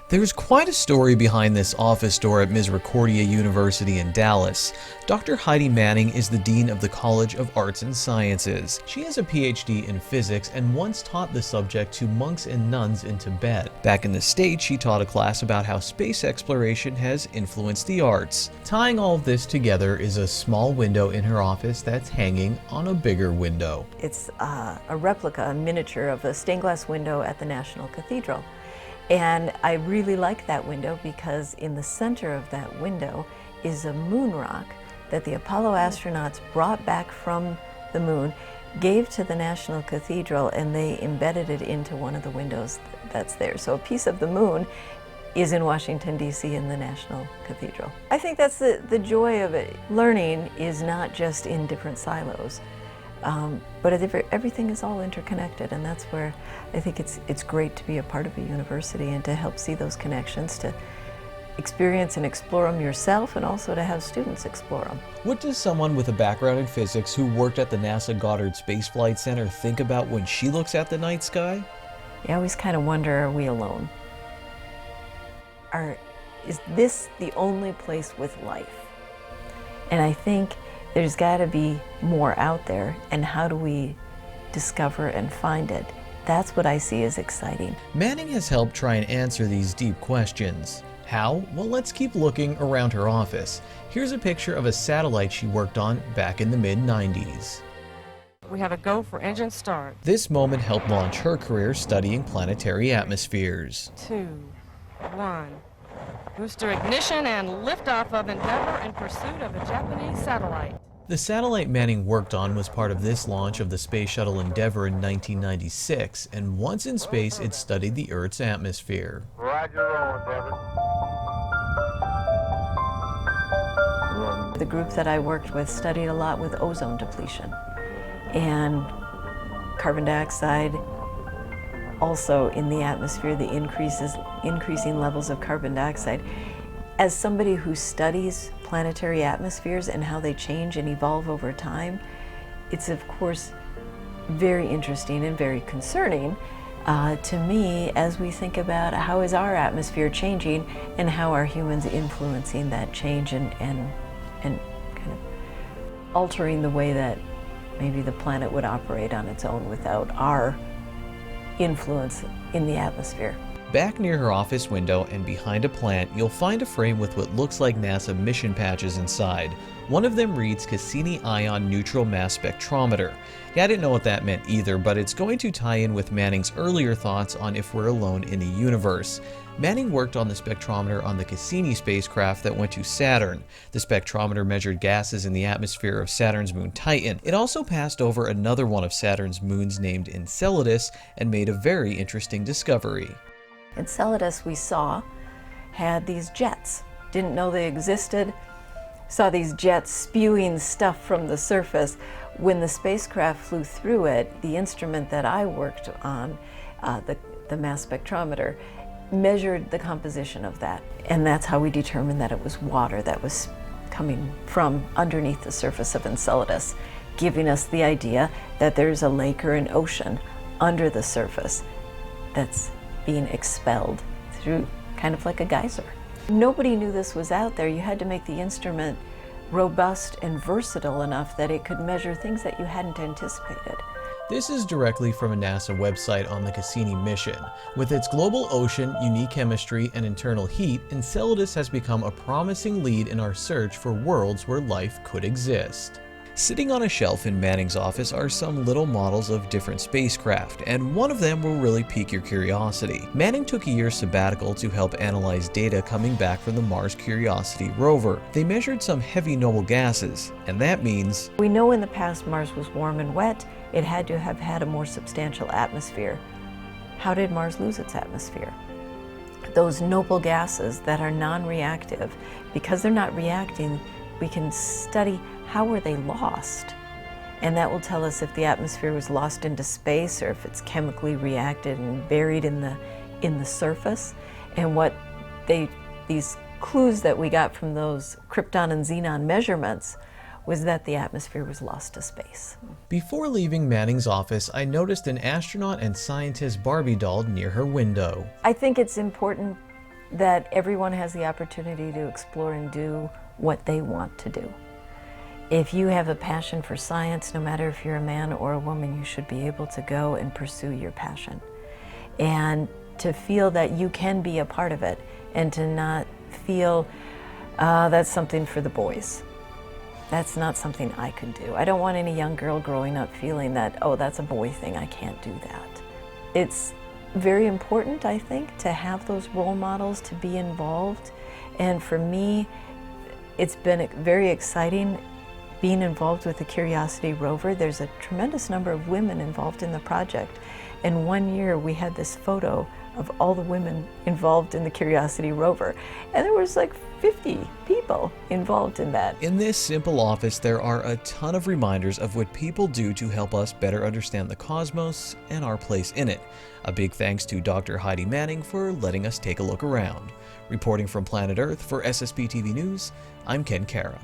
There's quite a story behind this office door at Misericordia University in Dallas. Dr. Heidi Manning is the Dean of the College of Arts and Sciences. She has a PhD in physics and once taught the subject to monks and nuns in Tibet. Back in the States, she taught a class about how space exploration has influenced the arts. Tying all of this together is a small window in her office that's hanging on a bigger window. It's a replica, a miniature of a stained glass window at the National Cathedral. And I really like that window because in the center of that window is a moon rock that the Apollo astronauts brought back from the moon, gave to the National Cathedral, and they embedded it into one of the windows that's there. So a piece of the moon is in Washington, D.C. in the National Cathedral. I think that's the joy of it. Learning is not just in different silos. But everything is all interconnected, and that's where I think it's great to be a part of a university and to help see those connections, to experience and explore them yourself, and also to have students explore them. What does someone with a background in physics who worked at the NASA Goddard Space Flight Center think about when she looks at the night sky? I always kind of wonder, are we alone? Is this the only place with life? And I think there's got to be more out there, and how do we discover and find it? That's what I see as exciting. Manning has helped try and answer these deep questions. How? Well, let's keep looking around her office. Here's a picture of a satellite she worked on back in the mid-90s. We have a go for engine start. This moment helped launch her career studying planetary atmospheres. 2, 1. Booster ignition and liftoff of Endeavour in pursuit of a Japanese satellite. The satellite Manning worked on was part of this launch of the Space Shuttle Endeavour in 1996, and once in space, it studied the Earth's atmosphere. Roger, Endeavour. The group that I worked with studied a lot with ozone depletion and carbon dioxide. Also in the atmosphere, the increasing levels of carbon dioxide. As somebody who studies planetary atmospheres and how they change and evolve over time, it's of course very interesting and very concerning to me as we think about how is our atmosphere changing and how are humans influencing that change and kind of altering the way that maybe the planet would operate on its own without our influence in the atmosphere. Back near her office window and behind a plant, you'll find a frame with what looks like NASA mission patches inside. One of them reads Cassini Ion Neutral Mass Spectrometer. Yeah, I didn't know what that meant either, but it's going to tie in with Manning's earlier thoughts on if we're alone in the universe. Manning worked on the spectrometer on the Cassini spacecraft that went to Saturn. The spectrometer measured gases in the atmosphere of Saturn's moon Titan. It also passed over another one of Saturn's moons named Enceladus and made a very interesting discovery. Enceladus, we saw, had these jets. Didn't know they existed. Saw these jets spewing stuff from the surface. When the spacecraft flew through it, the instrument that I worked on, the mass spectrometer, measured the composition of that. And that's how we determined that it was water that was coming from underneath the surface of Enceladus, giving us the idea that there's a lake or an ocean under the surface that's being expelled through kind of like a geyser. Nobody knew this was out there. You had to make the instrument robust and versatile enough that it could measure things that you hadn't anticipated. This is directly from a NASA website on the Cassini mission. With its global ocean, unique chemistry, and internal heat, Enceladus has become a promising lead in our search for worlds where life could exist. Sitting on a shelf in Manning's office are some little models of different spacecraft, and one of them will really pique your curiosity. Manning took a year's sabbatical to help analyze data coming back from the Mars Curiosity rover. They measured some heavy noble gases, and that means we know in the past Mars was warm and wet. It had to have had a more substantial atmosphere. How did Mars lose its atmosphere? Those noble gases that are non-reactive, because they're not reacting, we can study how were they lost? And that will tell us if the atmosphere was lost into space or if it's chemically reacted and buried in the surface. And what these clues that we got from those krypton and xenon measurements was that the atmosphere was lost to space. Before leaving Manning's office, I noticed an astronaut and scientist Barbie doll near her window. I think it's important that everyone has the opportunity to explore and do what they want to do. If you have a passion for science, no matter if you're a man or a woman, you should be able to go and pursue your passion. And to feel that you can be a part of it, and to not feel that's something for the boys. That's not something I could do. I don't want any young girl growing up feeling that, oh, that's a boy thing, I can't do that. It's very important, I think, to have those role models, to be involved. And for me, it's been very exciting being involved with the Curiosity rover. There's a tremendous number of women involved in the project. And one year we had this photo of all the women involved in the Curiosity rover. And there was like 50 people involved in that. In this simple office, there are a ton of reminders of what people do to help us better understand the cosmos and our place in it. A big thanks to Dr. Heidi Manning for letting us take a look around. Reporting from Planet Earth for SSPTV News, I'm Ken Kara.